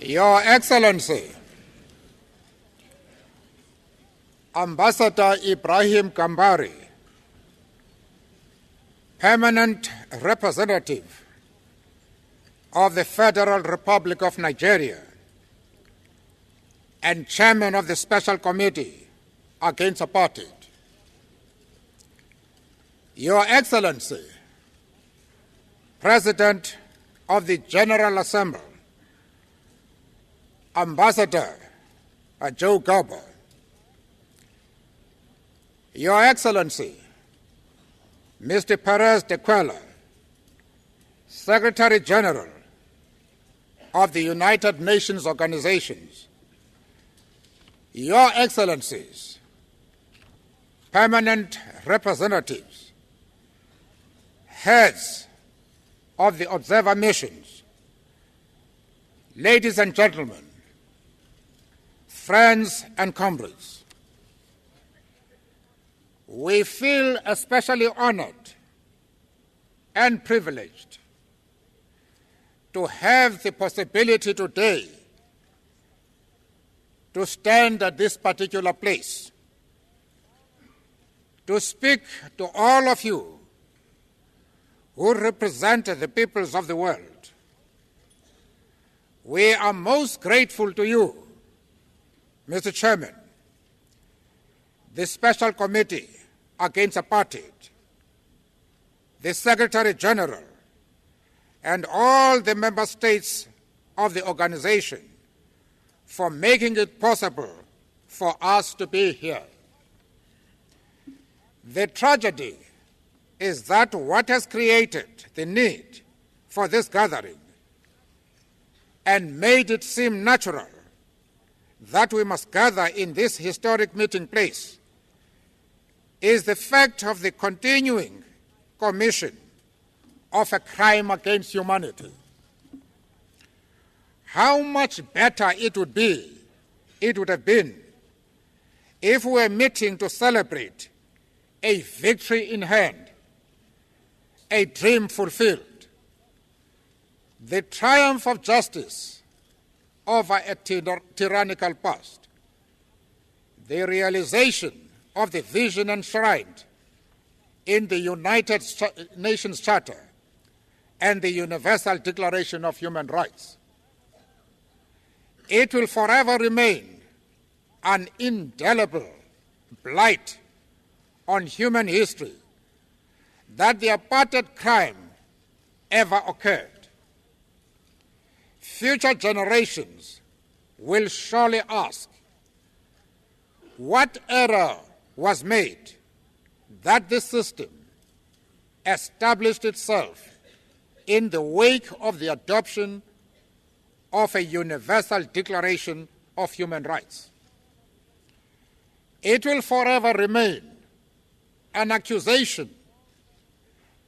Your Excellency, Ambassador Ibrahim Gambari, Permanent Representative of the Federal Republic of Nigeria and Chairman of the Special Committee Against Apartheid. Your Excellency, President of the General Assembly, Ambassador Joe Garber, Your Excellency, Mr. Perez de Cuellar, Secretary General of the United Nations Organizations, Your Excellencies, Permanent Representatives, Heads of the Observer Missions, ladies and gentlemen, friends and comrades, we feel especially honored and privileged to have the possibility today to stand at this particular place, to speak to all of you who represent the peoples of the world. We are most grateful to you, Mr. Chairman, the Special Committee Against Apartheid, the Secretary General, and all the member states of the organization for making it possible for us to be here. The tragedy is that what has created the need for this gathering and made it seem natural that we must gather in this historic meeting place is the fact of the continuing commission of a crime against humanity. How much better it would have been if we were meeting to celebrate a victory in hand, a dream fulfilled, the triumph of justice over a tyrannical past, the realization of the vision enshrined in the United Nations Charter and the Universal Declaration of Human Rights. It will forever remain an indelible blight on human history that the apartheid crime ever occurred. Future generations will surely ask, what error was made that this system established itself in the wake of the adoption of a Universal Declaration of Human Rights? It will forever remain an accusation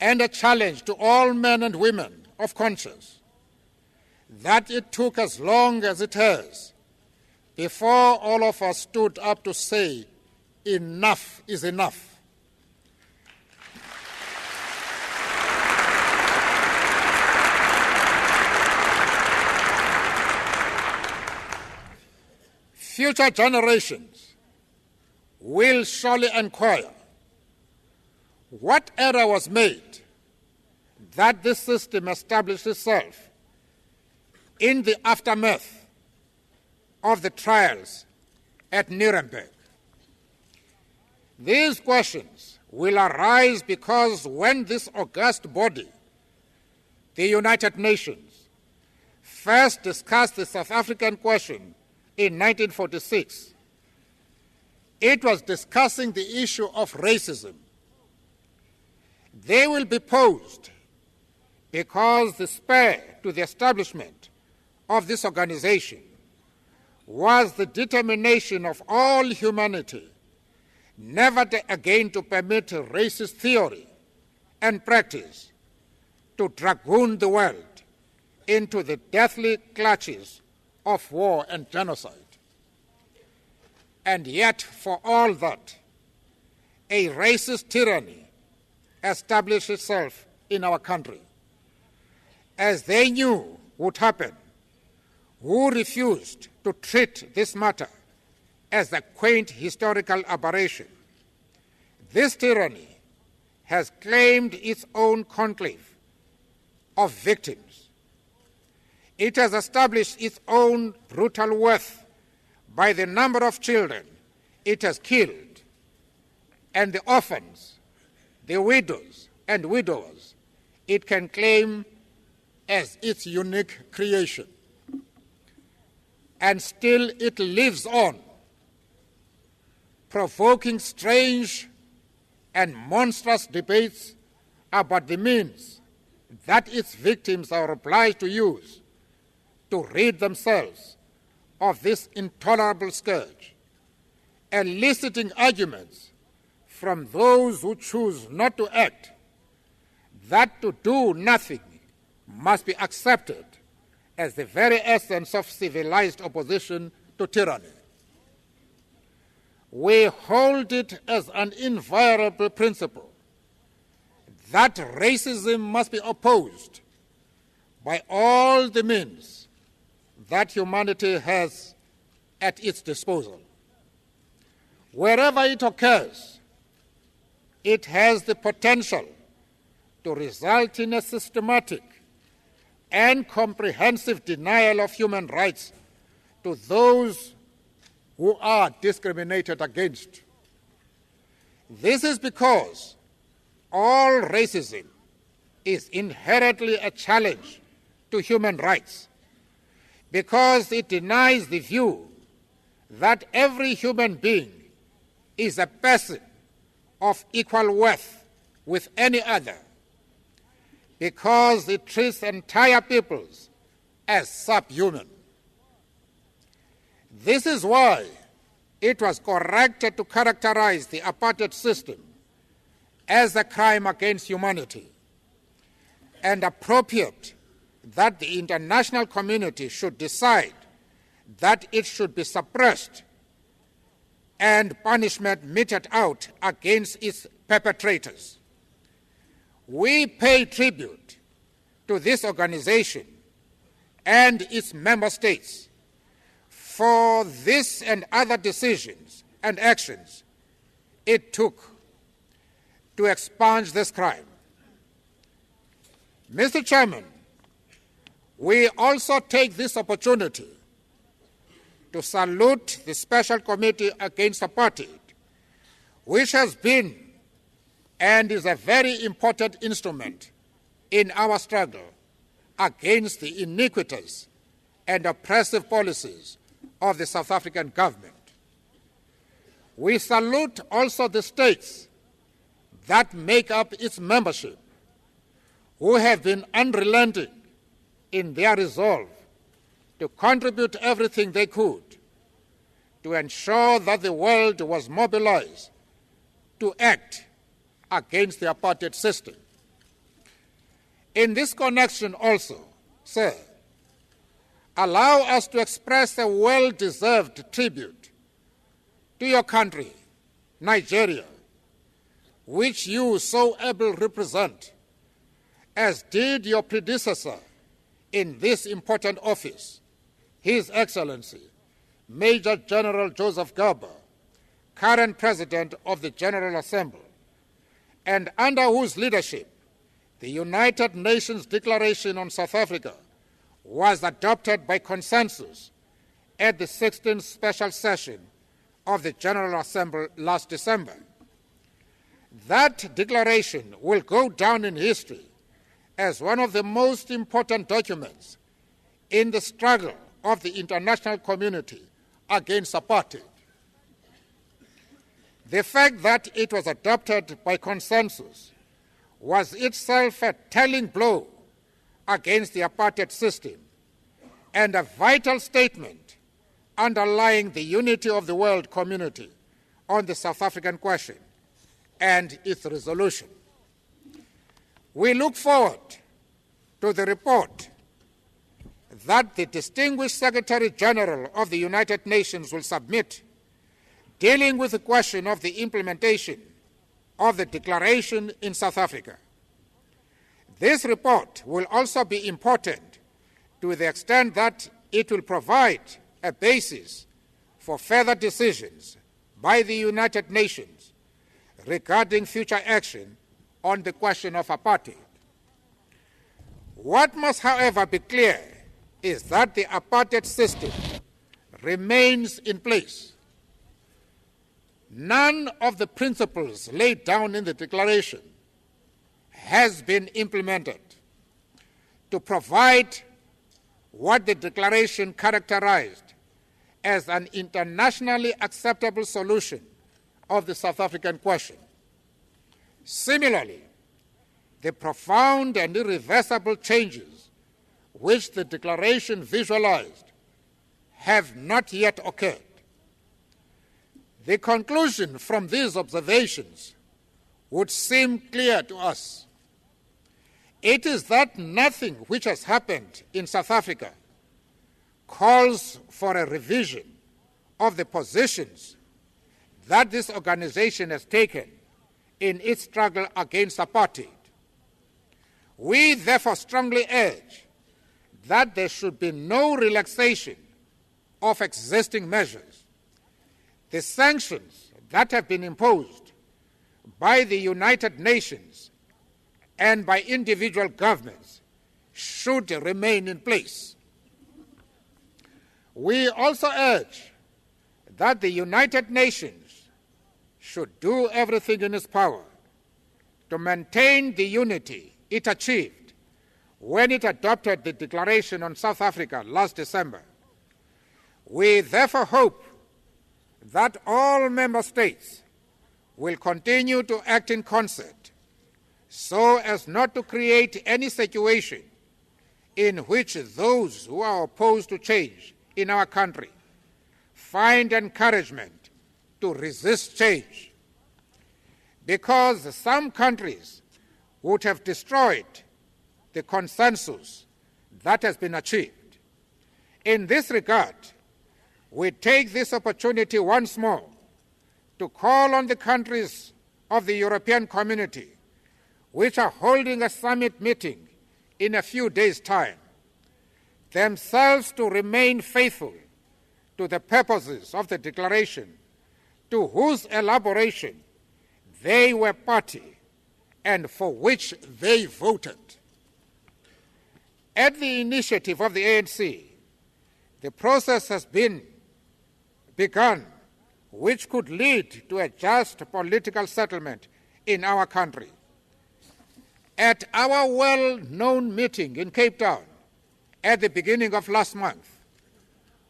and a challenge to all men and women of conscience that it took as long as it has before all of us stood up to say, enough is enough. Future generations will surely inquire what error was made that this system established itself in the aftermath of the trials at Nuremberg. These questions will arise because when this august body, the United Nations, first discussed the South African question in 1946, it was discussing the issue of racism. They will be posed because the spur to the establishment of this organization was the determination of all humanity never again to permit racist theory and practice to dragoon the world into the deathly clutches of war and genocide. And yet, for all that, a racist tyranny established itself in our country. As they knew would happen who refused to treat this matter as a quaint historical aberration. This tyranny has claimed its own conclave of victims. It has established its own brutal worth by the number of children it has killed and the orphans, the widows and widowers it can claim as its unique creation. And still it lives on, provoking strange and monstrous debates about the means that its victims are obliged to use to rid themselves of this intolerable scourge, eliciting arguments from those who choose not to act that to do nothing must be accepted as the very essence of civilized opposition to tyranny. We hold it as an inviolable principle that racism must be opposed by all the means that humanity has at its disposal. Wherever it occurs, it has the potential to result in a systematic and comprehensive denial of human rights to those who are discriminated against. This is because all racism is inherently a challenge to human rights, because it denies the view that every human being is a person of equal worth with any other, because it treats entire peoples as subhuman. This is why it was correct to characterize the apartheid system as a crime against humanity, and appropriate that the international community should decide that it should be suppressed and punishment meted out against its perpetrators. We pay tribute to this organization and its member states for this and other decisions and actions it took to expunge this crime. Mr. Chairman, we also take this opportunity to salute the Special Committee Against Apartheid, which has been and is a very important instrument in our struggle against the iniquitous and oppressive policies of the South African government. We salute also the states that make up its membership, who have been unrelenting in their resolve to contribute everything they could to ensure that the world was mobilized to act against the apartheid system. In this connection also, sir, allow us to express a well-deserved tribute to your country, Nigeria, which you so ably represent, as did your predecessor in this important office, His Excellency, Major General Joseph Garba, current President of the General Assembly, and under whose leadership the United Nations Declaration on South Africa was adopted by consensus at the 16th Special Session of the General Assembly last December. That declaration will go down in history as one of the most important documents in the struggle of the international community against apartheid. The fact that it was adopted by consensus was itself a telling blow against the apartheid system and a vital statement underlying the unity of the world community on the South African question and its resolution. We look forward to the report that the distinguished Secretary General of the United Nations will submit dealing with the question of the implementation of the declaration in South Africa. This report will also be important to the extent that it will provide a basis for further decisions by the United Nations regarding future action on the question of apartheid. What must, however, be clear is that the apartheid system remains in place. None of the principles laid down in the declaration has been implemented to provide what the declaration characterized as an internationally acceptable solution of the South African question. Similarly, the profound and irreversible changes which the declaration visualized have not yet occurred. The conclusion from these observations would seem clear to us. It is that nothing which has happened in South Africa calls for a revision of the positions that this organization has taken in its struggle against apartheid. We therefore strongly urge that there should be no relaxation of existing measures. The sanctions that have been imposed by the United Nations and by individual governments should remain in place. We also urge that the United Nations should do everything in its power to maintain the unity it achieved when it adopted the Declaration on South Africa last December. We therefore hope that all member states will continue to act in concert so as not to create any situation in which those who are opposed to change in our country find encouragement to resist change, because some countries would have destroyed the consensus that has been achieved. In this regard, we take this opportunity once more to call on the countries of the European Community, which are holding a summit meeting in a few days' time, themselves to remain faithful to the purposes of the declaration, to whose elaboration they were party and for which they voted. At the initiative of the ANC, the process has been begun which could lead to a just political settlement in our country. At our well-known meeting in Cape Town at the beginning of last month,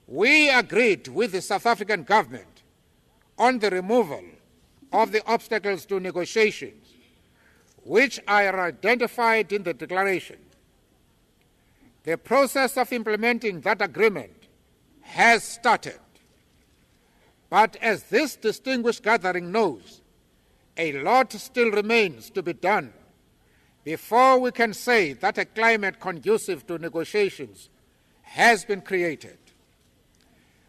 we agreed with the South African government on the removal of the obstacles to negotiations, which are identified in the declaration. The process of implementing that agreement has started. But as this distinguished gathering knows, a lot still remains to be done before we can say that a climate conducive to negotiations has been created.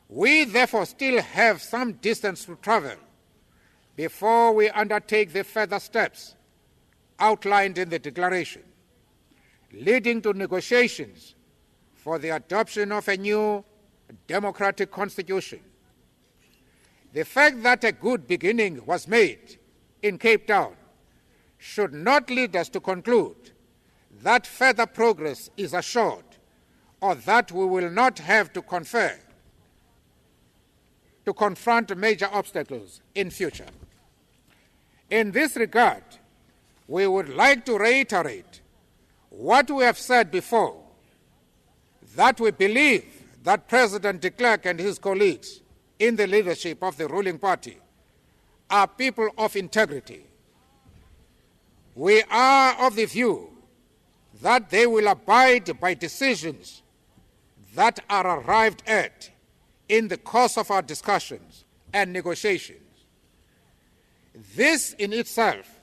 We therefore still have some distance to travel before we undertake the further steps outlined in the declaration, leading to negotiations for the adoption of a new democratic constitution. The fact that a good beginning was made in Cape Town should not lead us to conclude that further progress is assured or that we will not have to confront major obstacles in future. In this regard, we would like to reiterate what we have said before, that we believe that President de Klerk and his colleagues in the leadership of the ruling party are people of integrity. We are of the view that they will abide by decisions that are arrived at in the course of our discussions and negotiations. This in itself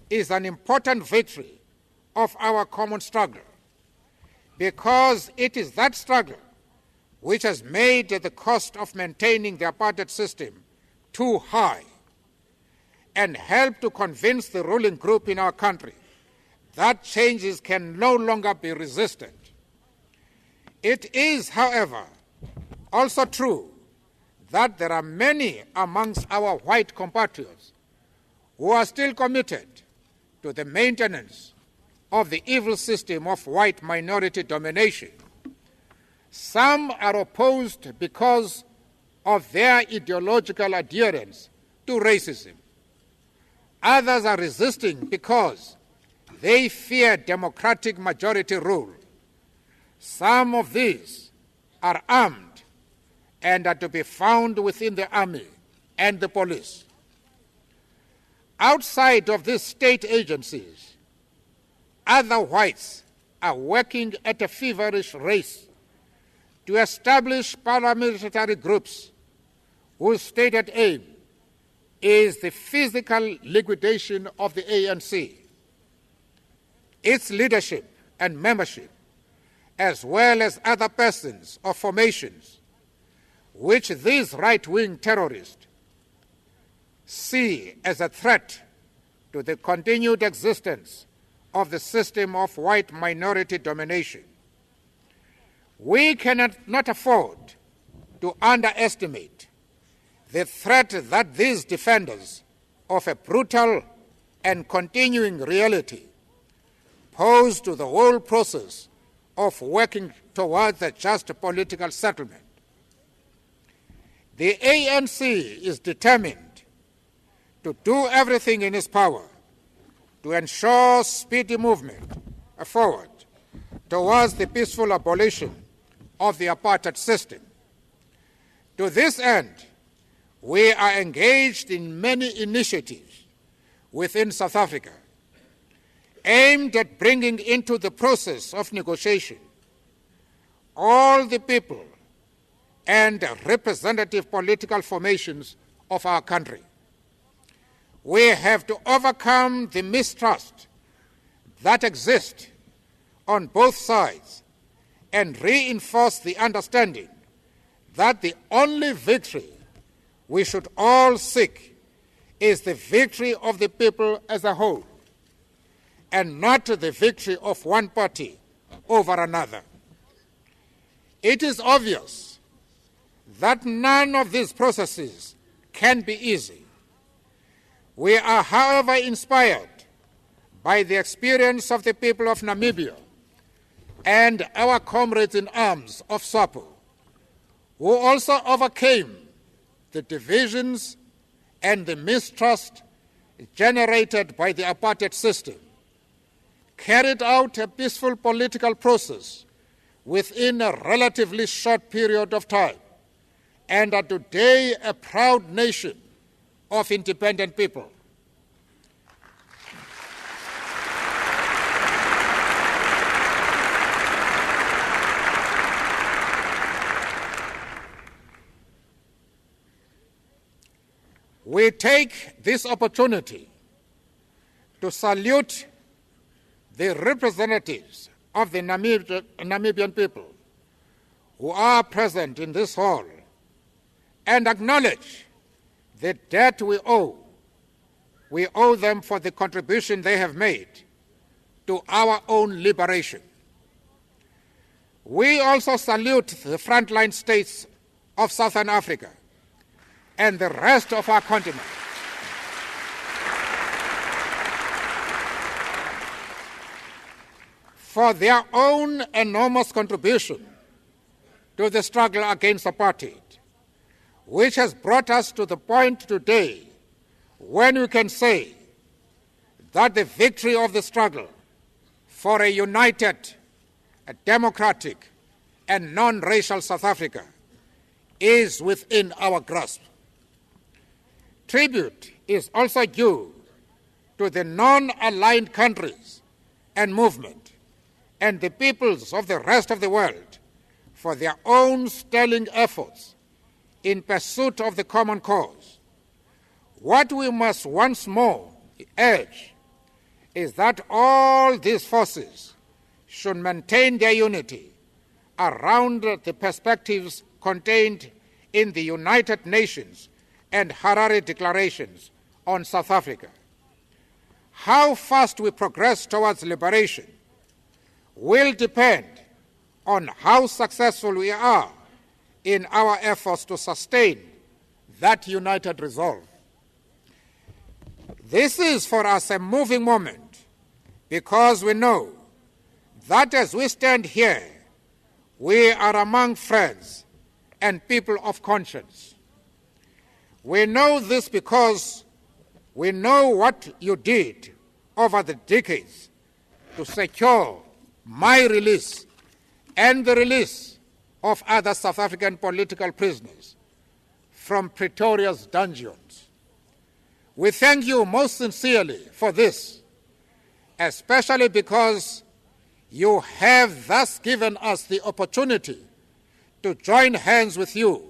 is an important victory of our common struggle, because it is that struggle which has made the cost of maintaining the apartheid system too high and helped to convince the ruling group in our country that changes can no longer be resisted. It is, however, also true that there are many amongst our white compatriots who are still committed to the maintenance of the evil system of white minority domination. Some are opposed because of their ideological adherence to racism. Others are resisting because they fear democratic majority rule. Some of these are armed and are to be found within the army and the police. Outside of these state agencies, other whites are working at a feverish race to establish paramilitary groups whose stated aim is the physical liquidation of the ANC, its leadership and membership, as well as other persons or formations which these right-wing terrorists see as a threat to the continued existence of the system of white minority domination. We cannot not afford to underestimate the threat that these defenders of a brutal and continuing reality pose to the whole process of working towards a just political settlement. The ANC is determined to do everything in its power to ensure speedy movement forward towards the peaceful abolition of the apartheid system. To this end, we are engaged in many initiatives within South Africa aimed at bringing into the process of negotiation all the people and representative political formations of our country. We have to overcome the mistrust that exists on both sides and reinforce the understanding that the only victory we should all seek is the victory of the people as a whole, and not the victory of one party over another. It is obvious that none of these processes can be easy. We are, however, inspired by the experience of the people of Namibia and our comrades in arms of SWAPO, who also overcame the divisions and the mistrust generated by the apartheid system, carried out a peaceful political process within a relatively short period of time, and are today a proud nation of independent people. We take this opportunity to salute the representatives of the Namibian people who are present in this hall and acknowledge the debt we owe. We owe them for the contribution they have made to our own liberation. We also salute the frontline states of Southern Africa and the rest of our continent for their own enormous contribution to the struggle against apartheid, which has brought us to the point today when we can say that the victory of the struggle for a united, a democratic, and non-racial South Africa is within our grasp. Tribute is also due to the non-aligned countries and movement and the peoples of the rest of the world for their own sterling efforts in pursuit of the common cause. What we must once more urge is that all these forces should maintain their unity around the perspectives contained in the United Nations and Harare declarations on South Africa. How fast we progress towards liberation will depend on how successful we are in our efforts to sustain that united resolve. This is for us a moving moment because we know that as we stand here, we are among friends and people of conscience. We know this because we know what you did over the decades to secure my release and the release of other South African political prisoners from Pretoria's dungeons. We thank you most sincerely for this, especially because you have thus given us the opportunity to join hands with you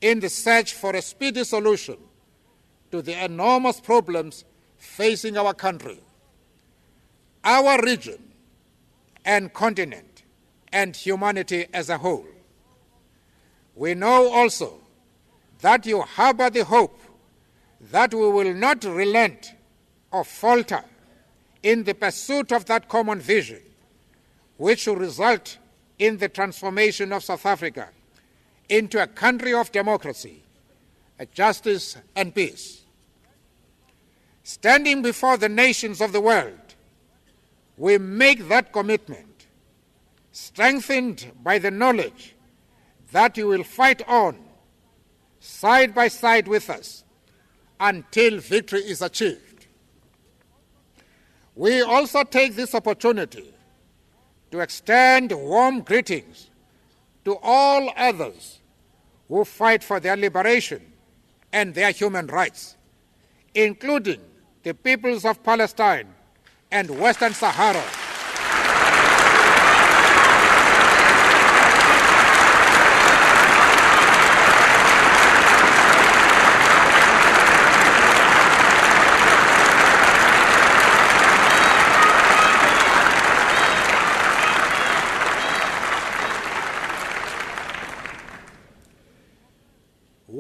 in the search for a speedy solution to the enormous problems facing our country, our region and continent, and humanity as a whole. We know also that you harbor the hope that we will not relent or falter in the pursuit of that common vision, which will result in the transformation of South Africa into a country of democracy, justice and peace. Standing before the nations of the world, we make that commitment, strengthened by the knowledge that you will fight on side by side with us until victory is achieved. We also take this opportunity to extend warm greetings to all others who fight for their liberation and their human rights, including the peoples of Palestine and Western Sahara.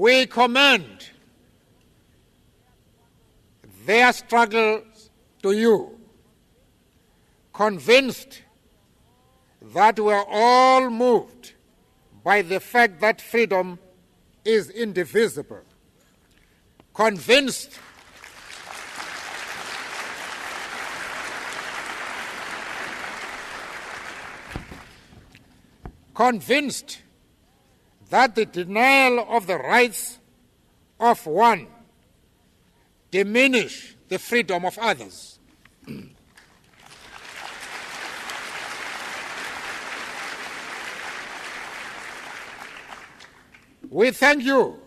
We commend their struggles to you, convinced that we are all moved by the fact that freedom is indivisible, convinced that the denial of the rights of one diminish the freedom of others. We thank you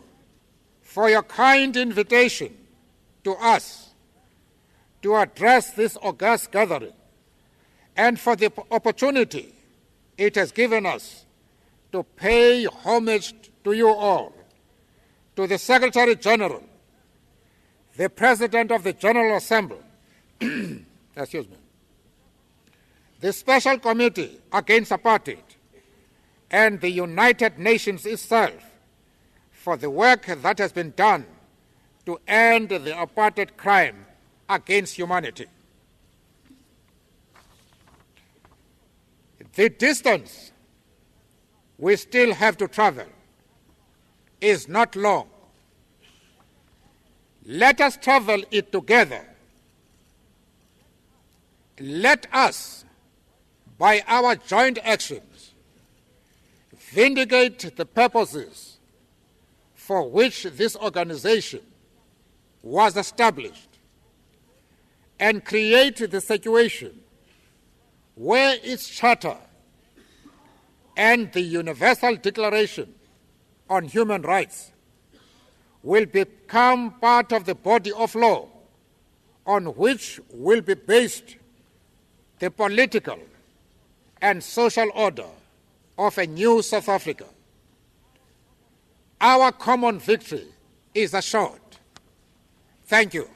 for your kind invitation to us to address this august gathering and for the opportunity it has given us to pay homage to you all, to the Secretary General, the President of the General Assembly, excuse me, the Special Committee Against Apartheid, and the United Nations itself for the work that has been done to end the apartheid crime against humanity. The distance we still have to travel is not long. Let us travel it together. Let us, by our joint actions, vindicate the purposes for which this organization was established and create the situation where its charter and the Universal Declaration on Human Rights will become part of the body of law on which will be based the political and social order of a new South Africa. Our common victory is assured. Thank you.